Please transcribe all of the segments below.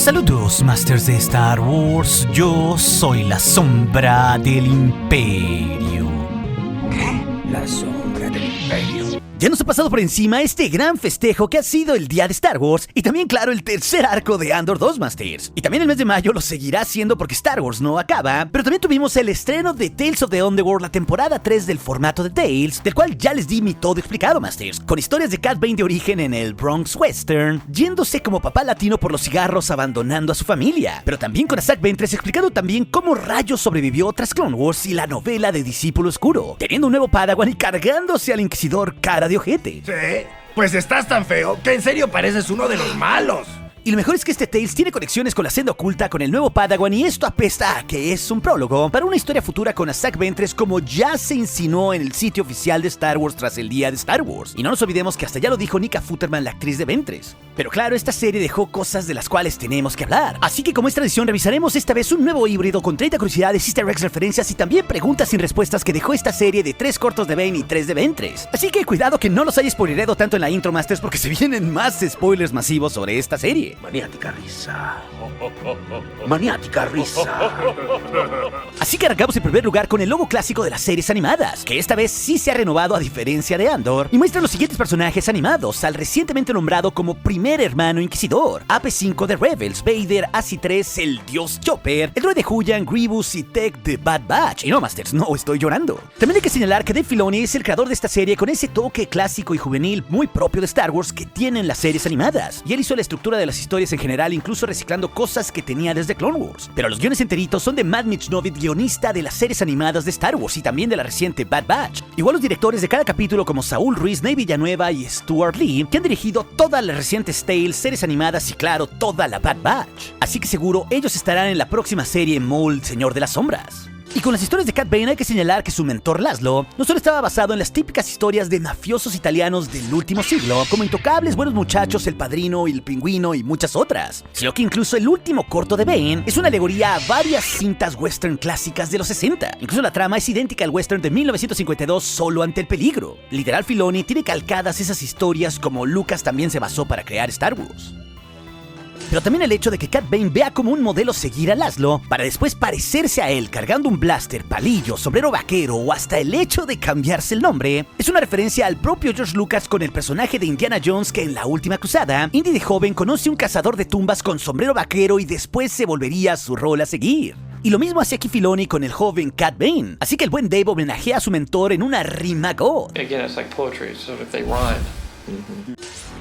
Saludos, Masters de Star Wars. Yo soy la sombra del Imperio. ¿Qué? La sombra del Imperio. Ya nos ha pasado por encima este gran festejo que ha sido el día de Star Wars y también, claro, el tercer arco de Andor 2 Masters. Y también el mes de mayo lo seguirá siendo porque Star Wars no acaba, pero también tuvimos el estreno de Tales of the Underworld, la temporada 3 del formato de Tales, del cual ya les di mi todo explicado, Masters, con historias de Cad Bane de origen en el Bronx Western, yéndose como papá latino por los cigarros abandonando a su familia, pero también con Asajj Ventress explicando también cómo rayos sobrevivió tras Clone Wars y la novela de Discípulo Oscuro, teniendo un nuevo Padawan y cargándose al Inquisidor cara de ojete. Sí, pues estás tan feo que en serio pareces uno de los malos. Y lo mejor es que este Tales tiene conexiones con la senda oculta con el nuevo Padawan y esto apesta a que es un prólogo para una historia futura con Asajj Ventress como ya se insinuó en el sitio oficial de Star Wars tras el día de Star Wars. Y no nos olvidemos que hasta ya lo dijo Nika Futterman, la actriz de Ventress. Pero claro, esta serie dejó cosas de las cuales tenemos que hablar. Así que como es tradición, revisaremos esta vez un nuevo híbrido con 30 curiosidades, easter eggs, referencias y también preguntas sin respuestas que dejó esta serie de 3 cortos de Bane y 3 de Ventress. Así que cuidado que no los haya spoilerado tanto en la intro, Masters, porque se vienen más spoilers masivos sobre esta serie. Maniática risa. Maniática risa. Así que arrancamos en primer lugar con el logo clásico de las series animadas, que esta vez sí se ha renovado a diferencia de Andor, y muestra los siguientes personajes animados, al recientemente nombrado como primer hermano inquisidor, AP5 de Rebels, Vader, AC3, el dios Chopper, el droide Huyan, Grievous y Tech de Bad Batch. Y no, Masters, no estoy llorando. También hay que señalar que Dave Filoni es el creador de esta serie con ese toque clásico y juvenil muy propio de Star Wars que tienen las series animadas, y él hizo la estructura de las historias en general, incluso reciclando cosas que tenía desde Clone Wars. Pero los guiones enteritos son de Matt Michnovet, guionista de las series animadas de Star Wars y también de la reciente Bad Batch. Igual los directores de cada capítulo como Saúl Ruiz, Ney Villanueva y Stuart Lee, que han dirigido todas las recientes Tales, series animadas y claro, toda la Bad Batch. Así que seguro ellos estarán en la próxima serie Maul, Señor de las Sombras. Y con las historias de Cad Bane hay que señalar que su mentor Laszlo no solo estaba basado en las típicas historias de mafiosos italianos del último siglo, como Intocables, Buenos Muchachos, El Padrino y El Pingüino y muchas otras, sino que incluso el último corto de Bane es una alegoría a varias cintas western clásicas de los 60. Incluso la trama es idéntica al western de 1952, Solo ante el peligro. Literal, Filoni tiene calcadas esas historias como Lucas también se basó para crear Star Wars. Pero también el hecho de que Cad Bane vea como un modelo seguir a Laszlo para después parecerse a él cargando un blaster, palillo, sombrero vaquero o hasta el hecho de cambiarse el nombre es una referencia al propio George Lucas con el personaje de Indiana Jones que en La Última Cruzada, Indy de joven conoce un cazador de tumbas con sombrero vaquero y después se volvería su rol a seguir. Y lo mismo hace aquí Filoni con el joven Cad Bane, así que el buen Dave homenajea a su mentor en una rima God. Again, it's like poetry, so if they rhyme.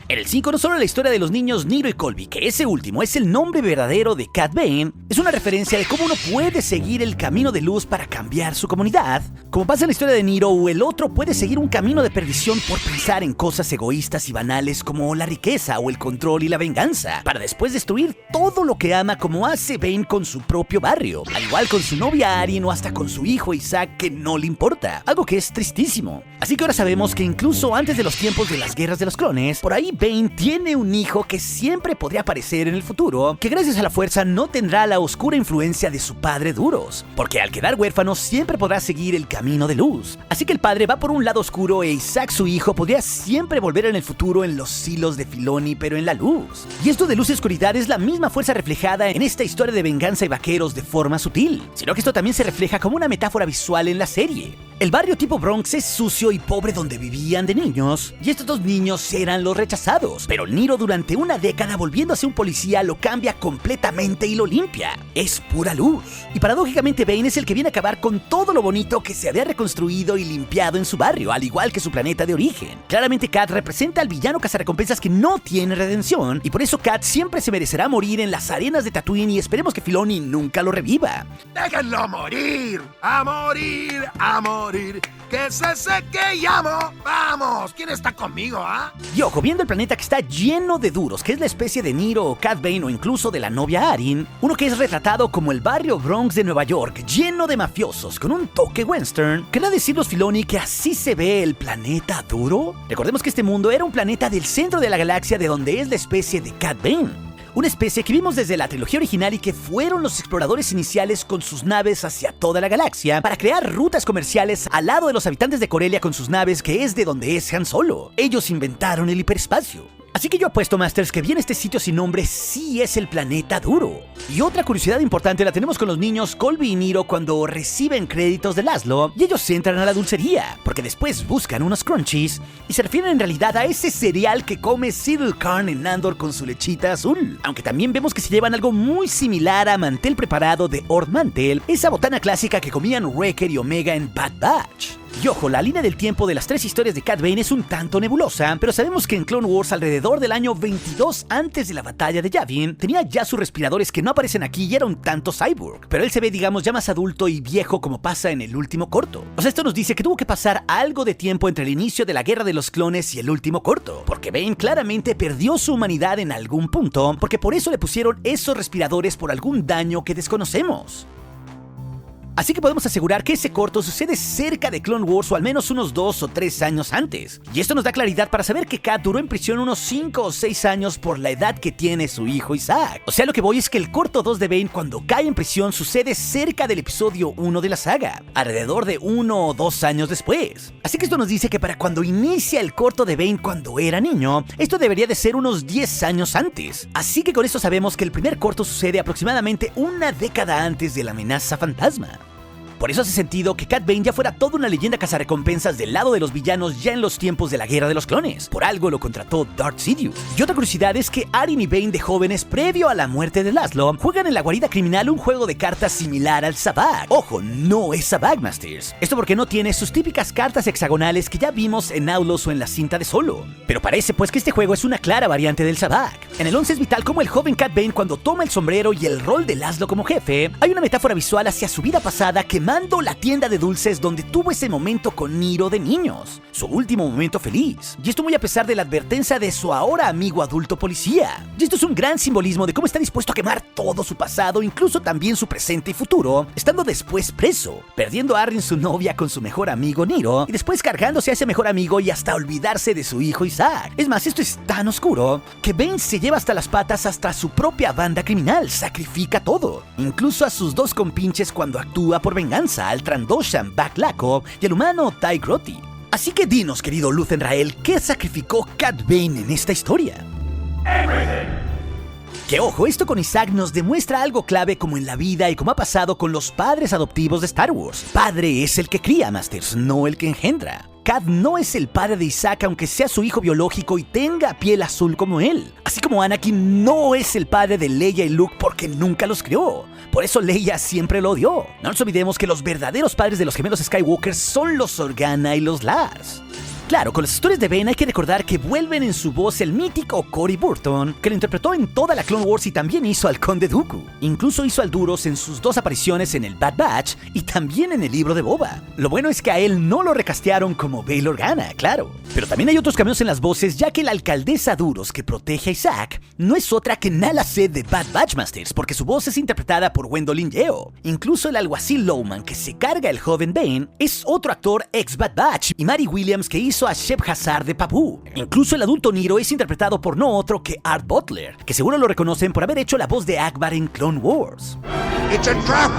En el 5 no solo la historia de los niños Nero y Colby, que ese último es el nombre verdadero de Cad Bane, es una referencia de cómo uno puede seguir el camino de luz para cambiar su comunidad, como pasa en la historia de Nero, o el otro puede seguir un camino de perdición por pensar en cosas egoístas y banales como la riqueza o el control y la venganza, para después destruir todo lo que ama como hace Bane con su propio barrio, al igual con su novia Arryn o hasta con su hijo Isaac que no le importa, algo que es tristísimo. Así que ahora sabemos que incluso antes de los tiempos de las guerras de los clones, por ahí Bane tiene un hijo que siempre podría aparecer en el futuro, que gracias a la fuerza no tendrá la oscura influencia de su padre Duros, porque al quedar huérfano siempre podrá seguir el camino de luz. Así que el padre va por un lado oscuro e Isaac, su hijo, podría siempre volver en el futuro en los hilos de Filoni, pero en la luz. Y esto de luz y oscuridad es la misma fuerza reflejada en esta historia de venganza y vaqueros de forma sutil, sino que esto también se refleja como una metáfora visual en la serie. El barrio tipo Bronx es sucio y pobre donde vivían de niños, y estos dos niños eran los rechazados, pero Nero durante una década volviéndose un policía lo cambia completamente y lo limpia. Es pura luz. Y paradójicamente Bane es el que viene a acabar con todo lo bonito que se había reconstruido y limpiado en su barrio, al igual que su planeta de origen. Claramente Cad representa al villano cazarrecompensas que no tiene redención, y por eso Cad siempre se merecerá morir en las arenas de Tatooine y esperemos que Filoni nunca lo reviva. ¡Déjenlo morir! ¡A morir! ¡A morir! ¡Que es ese que llamo! ¡Vamos! ¿Quién está conmigo, ah? Y ojo, viendo el planeta que está lleno de duros, que es la especie de Nero o Cad Bane o incluso de la novia Arryn, uno que es retratado como el barrio Bronx de Nueva York, lleno de mafiosos, con un toque western, ¿querrá decirnos Filoni que así se ve el planeta duro? Recordemos que este mundo era un planeta del centro de la galaxia de donde es la especie de Cad Bane. Una especie que vimos desde la trilogía original y que fueron los exploradores iniciales con sus naves hacia toda la galaxia para crear rutas comerciales al lado de los habitantes de Corellia con sus naves, que es de donde es Han Solo. Ellos inventaron el hiperespacio. Así que yo apuesto, Masters, que bien este sitio sin nombre sí es el planeta duro. Y otra curiosidad importante la tenemos con los niños Colby y Niro cuando reciben créditos de Laszlo y ellos entran a la dulcería, porque después buscan unos crunchies y se refieren en realidad a ese cereal que come Cyril Karn en Andor con su lechita azul. Aunque también vemos que se llevan algo muy similar a mantel preparado de Ord Mantell, esa botana clásica que comían Wrecker y Omega en Bad Batch. Y ojo, la línea del tiempo de las 3 historias de Cad Bane es un tanto nebulosa, pero sabemos que en Clone Wars alrededor del año 22 antes de la batalla de Yavin, tenía ya sus respiradores que no aparecen aquí y era un tanto cyborg, pero él se ve digamos ya más adulto y viejo como pasa en el último corto. O sea, esto nos dice que tuvo que pasar algo de tiempo entre el inicio de la Guerra de los Clones y el último corto, porque Bane claramente perdió su humanidad en algún punto, porque por eso le pusieron esos respiradores por algún daño que desconocemos. Así que podemos asegurar que ese corto sucede cerca de Clone Wars o al menos unos 2 o 3 años antes. Y esto nos da claridad para saber que Kat duró en prisión unos 5 o 6 años por la edad que tiene su hijo Isaac. O sea, lo que voy es que el corto 2 de Bane cuando cae en prisión sucede cerca del episodio 1 de la saga, alrededor de 1 o 2 años después. Así que esto nos dice que para cuando inicia el corto de Bane cuando era niño, esto debería de ser unos 10 años antes. Así que con esto sabemos que el primer corto sucede aproximadamente una década antes de la amenaza fantasma. Por eso hace sentido que Cad Bane ya fuera toda una leyenda cazarrecompensas del lado de los villanos ya en los tiempos de la Guerra de los Clones. Por algo lo contrató Darth Sidious. Y otra curiosidad es que Arin y Bane de jóvenes, previo a la muerte de Laszlo, juegan en la guarida criminal un juego de cartas similar al Sabacc. Ojo, no es Sabacc, Masters. Esto porque no tiene sus típicas cartas hexagonales que ya vimos en Outlaws o en la cinta de Solo. Pero parece pues que este juego es una clara variante del Sabacc. En el 11 es vital como el joven Cad Bane cuando toma el sombrero y el rol de Laszlo como jefe, hay una metáfora visual hacia su vida pasada quemando la tienda de dulces donde tuvo ese momento con Niro de niños, su último momento feliz. Y esto muy a pesar de la advertencia de su ahora amigo adulto policía. Y esto es un gran simbolismo de cómo está dispuesto a quemar todo su pasado, incluso también su presente y futuro, estando después preso, perdiendo a Arryn su novia con su mejor amigo Niro, y después cargándose a ese mejor amigo y hasta olvidarse de su hijo Isaac. Es más, esto es tan oscuro que Bane se lleva hasta las patas hasta su propia banda criminal, sacrifica todo, incluso a sus 2 compinches cuando actúa por venganza, al Trandoshan Bak Lako y al humano Tai Groti. Así que dinos, querido Luthen Rael, ¿qué sacrificó Cad Bane en esta historia? Que ojo, esto con Isaac nos demuestra algo clave como en la vida y como ha pasado con los padres adoptivos de Star Wars. Padre es el que cría, Masters, no el que engendra. Cad no es el padre de Isaac aunque sea su hijo biológico y tenga piel azul como él. Así como Anakin no es el padre de Leia y Luke porque nunca los crió. Por eso Leia siempre lo odió. No nos olvidemos que los verdaderos padres de los gemelos Skywalker son los Organa y los Lars. Claro, con las historias de Bane hay que recordar que vuelven en su voz el mítico Cory Burton, que lo interpretó en toda la Clone Wars y también hizo al Conde Dooku. Incluso hizo al Duros en sus 2 apariciones en el Bad Batch y también en el libro de Boba. Lo bueno es que a él no lo recastearon como Bail Organa, claro. Pero también hay otros cambios en las voces, ya que la alcaldesa Duros que protege a Isaac no es otra que Nala Se de Bad Batch, Masters, porque su voz es interpretada por Gwendolyn Yeo. Incluso el alguacil Lowman que se carga el joven Bane es otro actor ex Bad Batch, y Mary Williams que hizo a Shep Hazard de Pabu. Incluso el adulto Niro es interpretado por no otro que Art Butler, que seguro lo reconocen por haber hecho la voz de Akbar en Clone Wars. It's a trap.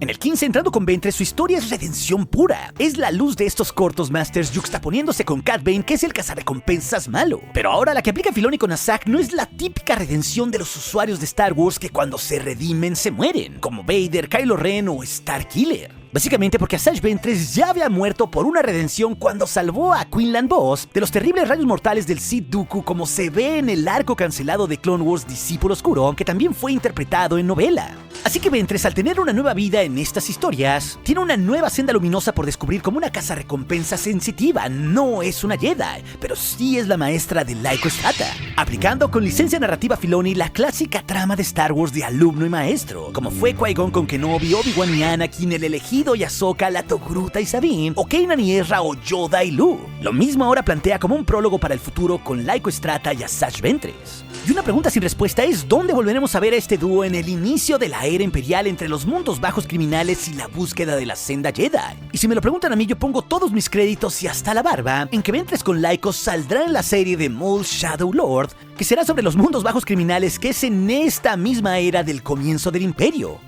En el 15, entrando con Ventre, su historia es redención pura. Es la luz de estos cortos, Masters, yuxtaponiéndose con Cad Bane, que es el cazarrecompensas malo. Pero ahora la que aplica Filoni con Azak no es la típica redención de los usuarios de Star Wars que cuando se redimen se mueren, como Vader, Kylo Ren o Starkiller. Básicamente porque Asajj Ventress ya había muerto por una redención cuando salvó a Quinlan Vos de los terribles rayos mortales del Sith Dooku, como se ve en el arco cancelado de Clone Wars Discípulo Oscuro, que también fue interpretado en novela. Así que Ventress, al tener una nueva vida en estas historias, tiene una nueva senda luminosa por descubrir como una cazarrecompensa sensitiva. No es una Jedi, pero sí es la maestra de Laico Strata, aplicando con licencia narrativa Filoni la clásica trama de Star Wars de alumno y maestro, como fue Qui-Gon con Kenobi, Obi-Wan y Anakin, el elegido y Ahsoka, la Togruta y Sabine, o Kanan y Ezra, o Yoda y Luke. Lo mismo ahora plantea como un prólogo para el futuro con Laico Strata y Asajj Ventress. Y una pregunta sin respuesta es ¿dónde volveremos a ver a este dúo en el inicio de la era imperial entre los mundos bajos criminales y la búsqueda de la senda Jedi? Y si me lo preguntan a mí, yo pongo todos mis créditos y hasta la barba en que Ventress con Laico saldrá en la serie de Maul Shadow Lord, que será sobre los mundos bajos criminales, que es en esta misma era del comienzo del Imperio.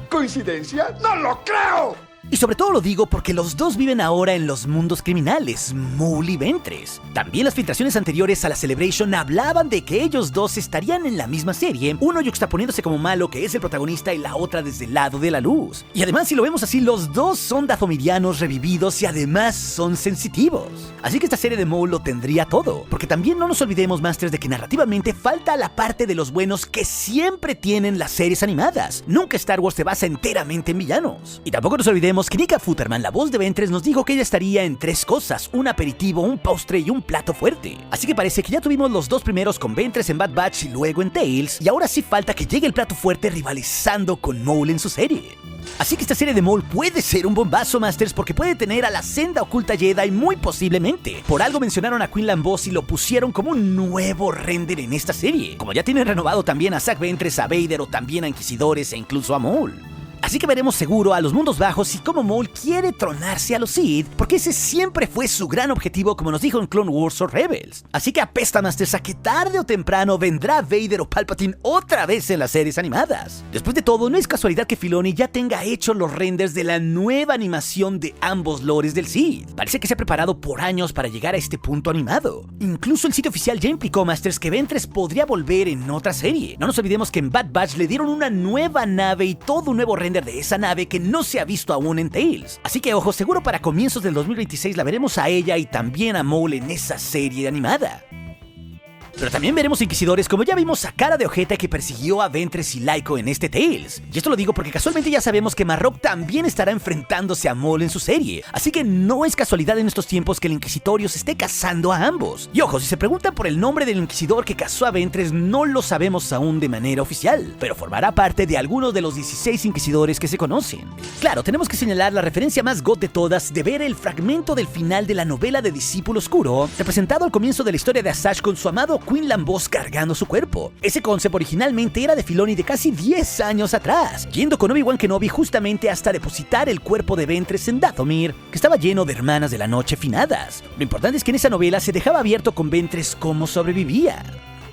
¿Coincidencia? ¡No lo creo! Y sobre todo lo digo porque los dos viven ahora en los mundos criminales, Maul y Ventress. También las filtraciones anteriores a la Celebration hablaban de que ellos dos estarían en la misma serie, uno yuxtaponiéndose como malo, que es el protagonista, y la otra desde el lado de la luz. Y además, si lo vemos así, los dos son dathomirianos revividos y además son sensitivos. Así que esta serie de Maul lo tendría todo, porque también no nos olvidemos, Masters, de que narrativamente falta la parte de los buenos que siempre tienen las series animadas. Nunca Star Wars se basa enteramente en villanos. Y tampoco nos olvidemos que Nika Futterman, la voz de Ventress, nos dijo que ella estaría en 3 cosas: un aperitivo, un postre y un plato fuerte. Así que parece que ya tuvimos los 2 primeros con Ventress en Bad Batch y luego en Tales, y ahora sí falta que llegue el plato fuerte rivalizando con Maul en su serie. Así que esta serie de Maul puede ser un bombazo, Masters, porque puede tener a la senda oculta Jedi muy posiblemente. Por algo mencionaron a Quinlan Vos y lo pusieron como un nuevo render en esta serie. Como ya tienen renovado también a Zack Ventress, a Vader o también a Inquisidores e incluso a Maul. Así que veremos seguro a los mundos bajos y cómo Maul quiere tronarse a los Sith, porque ese siempre fue su gran objetivo, como nos dijo en Clone Wars o Rebels. Así que apesta, Masters, a que tarde o temprano vendrá Vader o Palpatine otra vez en las series animadas. Después de todo, no es casualidad que Filoni ya tenga hechos los renders de la nueva animación de ambos lores del Sith. Parece que se ha preparado por años para llegar a este punto animado. Incluso el sitio oficial ya implicó, Masters, que Ventress podría volver en otra serie. No nos olvidemos que en Bad Batch le dieron una nueva nave y todo un nuevo render de esa nave que no se ha visto aún en Tales. Así que ojo, seguro para comienzos del 2026 la veremos a ella y también a Maul en esa serie animada. Pero también veremos Inquisidores, como ya vimos a Cara de Ojeta que persiguió a Ventress y Laiko en este Tales. Y esto lo digo porque casualmente ya sabemos que Marrok también estará enfrentándose a Maul en su serie. Así que no es casualidad en estos tiempos que el Inquisitorio se esté cazando a ambos. Y ojo, si se preguntan por el nombre del Inquisidor que cazó a Ventress, no lo sabemos aún de manera oficial, pero formará parte de algunos de los 16 Inquisidores que se conocen. Claro, tenemos que señalar la referencia más god de todas de ver el fragmento del final de la novela de Discípulo Oscuro, representado al comienzo de la historia de Asajj con su amado Quinlan Vos cargando su cuerpo. Ese concepto originalmente era de Filoni de casi 10 años atrás, yendo con Obi-Wan Kenobi justamente hasta depositar el cuerpo de Ventress en Dathomir, que estaba lleno de hermanas de la noche finadas. Lo importante es que en esa novela se dejaba abierto con Ventress cómo sobrevivía,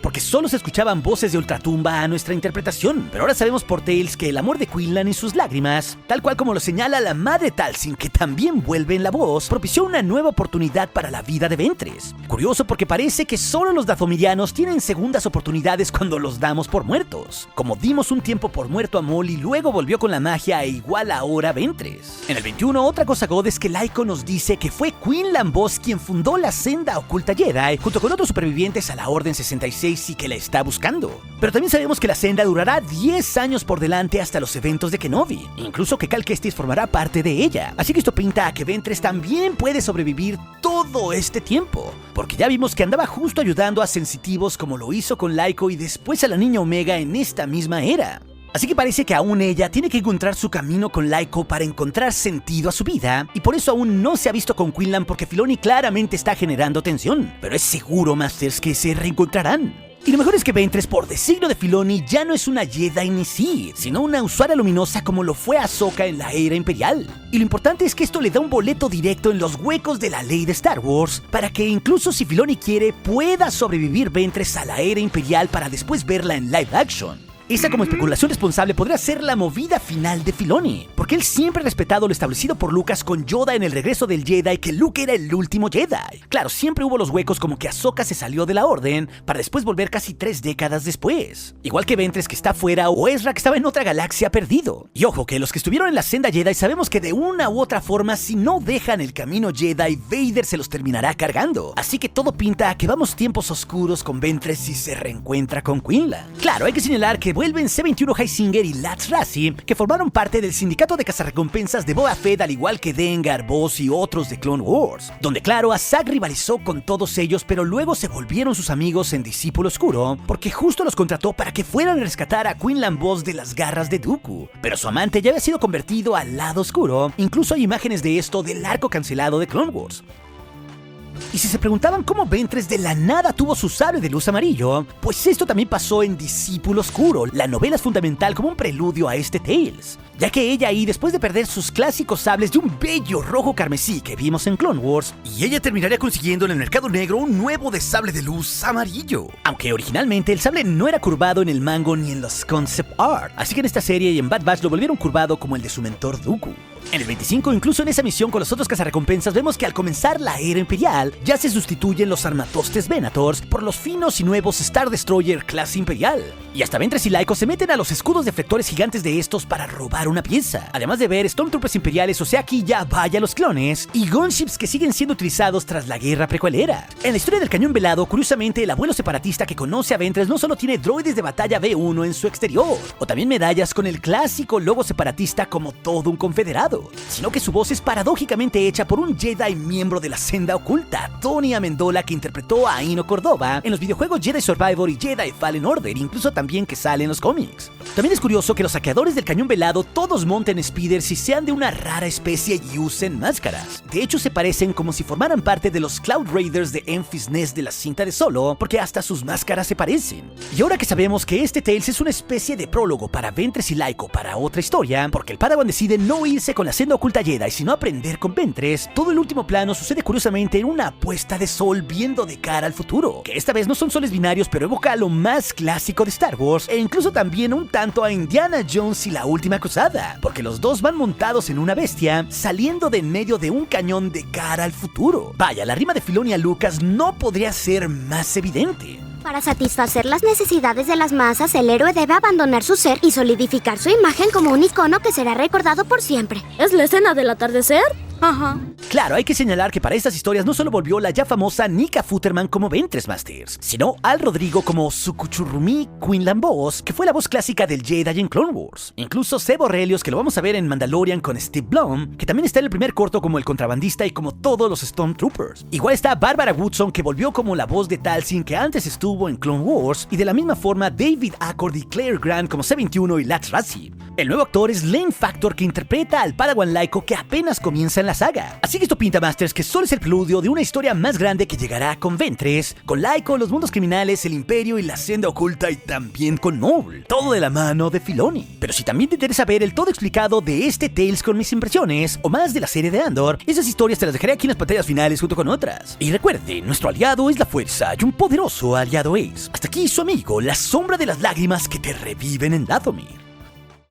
porque solo se escuchaban voces de ultratumba a nuestra interpretación. Pero ahora sabemos por Tales que el amor de Quinlan y sus lágrimas, tal cual como lo señala la madre Talzin, que también vuelve en la voz, propició una nueva oportunidad para la vida de Ventress. Curioso, porque parece que solo los dathomirianos tienen segundas oportunidades cuando los damos por muertos. Como dimos un tiempo por muerto a Maul y luego volvió con la magia, e igual ahora Ventress. En el 21, otra cosa god es que Laiko nos dice que fue Quinlan Vos quien fundó la senda oculta Jedi junto con otros supervivientes a la Orden 66 y que la está buscando. Pero también sabemos que la senda durará 10 años por delante hasta los eventos de Kenobi, incluso que Cal Kestis formará parte de ella. Así que esto pinta a que Ventress también puede sobrevivir todo este tiempo, porque ya vimos que andaba justo ayudando a sensitivos como lo hizo con Laiko y después a la Niña Omega en esta misma era. Así que parece que aún ella tiene que encontrar su camino con Laiko para encontrar sentido a su vida, y por eso aún no se ha visto con Quinlan, porque Filoni claramente está generando tensión. Pero es seguro, Masters, que se reencontrarán. Y lo mejor es que Ventress, por designio de Filoni, ya no es una Jedi ni Sith, sino una usuaria luminosa como lo fue Ahsoka en la era imperial. Y lo importante es que esto le da un boleto directo en los huecos de la ley de Star Wars, para que incluso si Filoni quiere, pueda sobrevivir Ventress a la era imperial para después verla en live action. Esa, como especulación responsable, podría ser la movida final de Filoni, porque él siempre ha respetado lo establecido por Lucas con Yoda en el regreso del Jedi, que Luke era el último Jedi. Claro, siempre hubo los huecos como que Ahsoka se salió de la orden para después volver casi 3 décadas después. Igual que Ventress, que está fuera, o Ezra, que estaba en otra galaxia perdido. Y ojo, que los que estuvieron en la senda Jedi sabemos que de una u otra forma, si no dejan el camino Jedi, Vader se los terminará cargando. Así que todo pinta a que vamos tiempos oscuros con Ventress si se reencuentra con Quinlan. Claro, hay que señalar que vuelven C-21 Heisinger y Lats Razi, que formaron parte del sindicato de cazarrecompensas de Boba Fett, al igual que Dengar, Boss y otros de Clone Wars, donde claro, Asajj rivalizó con todos ellos, pero luego se volvieron sus amigos en Discípulo Oscuro, porque justo los contrató para que fueran a rescatar a Quinlan Vos de las garras de Dooku. Pero su amante ya había sido convertido al lado oscuro, incluso hay imágenes de esto del arco cancelado de Clone Wars. Y si se preguntaban cómo Ventress de la nada tuvo su sable de luz amarillo, pues esto también pasó en Discípulo Oscuro. La novela es fundamental como un preludio a este Tales, ya que ella ahí, después de perder sus clásicos sables de un bello rojo carmesí que vimos en Clone Wars, y ella terminaría consiguiendo en el mercado negro un nuevo de sable de luz amarillo. Aunque originalmente el sable no era curvado en el mango ni en los concept art, así que en esta serie y en Bad Batch lo volvieron curvado como el de su mentor Dooku. En el 25, incluso en esa misión con los otros cazarrecompensas, vemos que al comenzar la era imperial, ya se sustituyen los armatostes Venators por los finos y nuevos Star Destroyer clase imperial. Y hasta Ventress y Lyko se meten a los escudos deflectores gigantes de estos para robar una pieza. Además de ver Stormtroopers imperiales, o sea aquí ya vaya los clones, y gunships que siguen siendo utilizados tras la guerra precuelera. En la historia del cañón velado, curiosamente, el abuelo separatista que conoce a Ventress no solo tiene droides de batalla B1 en su exterior, o también medallas con el clásico logo separatista como todo un confederado, sino que su voz es paradójicamente hecha por un Jedi miembro de la senda oculta, Tony Amendola, que interpretó a Ino Cordova en los videojuegos Jedi Survivor y Jedi Fallen Order, incluso también que sale en los cómics. También es curioso que los saqueadores del cañón velado todos monten speeders y sean de una rara especie y usen máscaras. De hecho, se parecen como si formaran parte de los Cloud Raiders de Enfys Nest de la cinta de Solo, porque hasta sus máscaras se parecen. Y ahora que sabemos que este Tales es una especie de prólogo para Ventress y Lyko para otra historia, porque el Padawan decide no irse con la senda oculta Jedi, sino aprender con Ventress, todo el último plano sucede curiosamente en una puesta de sol viendo de cara al futuro, que esta vez no son soles binarios, pero evoca lo más clásico de Star Wars, e incluso también un tanto a Indiana Jones y la última cruzada, porque los dos van montados en una bestia, saliendo de en medio de un cañón de cara al futuro. Vaya, la rima de Filoni a Lucas no podría ser más evidente. Para satisfacer las necesidades de las masas, el héroe debe abandonar su ser y solidificar su imagen como un icono que será recordado por siempre. ¿Es la escena del atardecer? Ajá. Claro, hay que señalar que para estas historias no solo volvió la ya famosa Nika Futterman como Ventress Masters, sino Al Rodrigo como Sukuchurrumi Quinlan Vos, que fue la voz clásica del Jedi en Clone Wars. Incluso Seb Orrelios, que lo vamos a ver en Mandalorian con Steve Blum, que también está en el primer corto como el contrabandista y como todos los Stormtroopers. Igual está Barbara Woodson, que volvió como la voz de Talzin, que antes estuvo en Clone Wars, y de la misma forma David Acord y Claire Grant como C-21 y Lats Razzie. El nuevo actor es Lane Factor, que interpreta al Padawan Lyko, que apenas comienza en la saga. Así que esto pinta, Masters, que solo es el preludio de una historia más grande que llegará con Ventress, con Lyko, los mundos criminales, el Imperio y la senda oculta, y también con Maul. Todo de la mano de Filoni. Pero si también te interesa ver el todo explicado de este Tales con mis impresiones, o más de la serie de Andor, esas historias te las dejaré aquí en las pantallas finales junto con otras. Y recuerde, nuestro aliado es la fuerza y un poderoso aliado es. Hasta aquí su amigo, la sombra de las lágrimas que te reviven en Dathomir.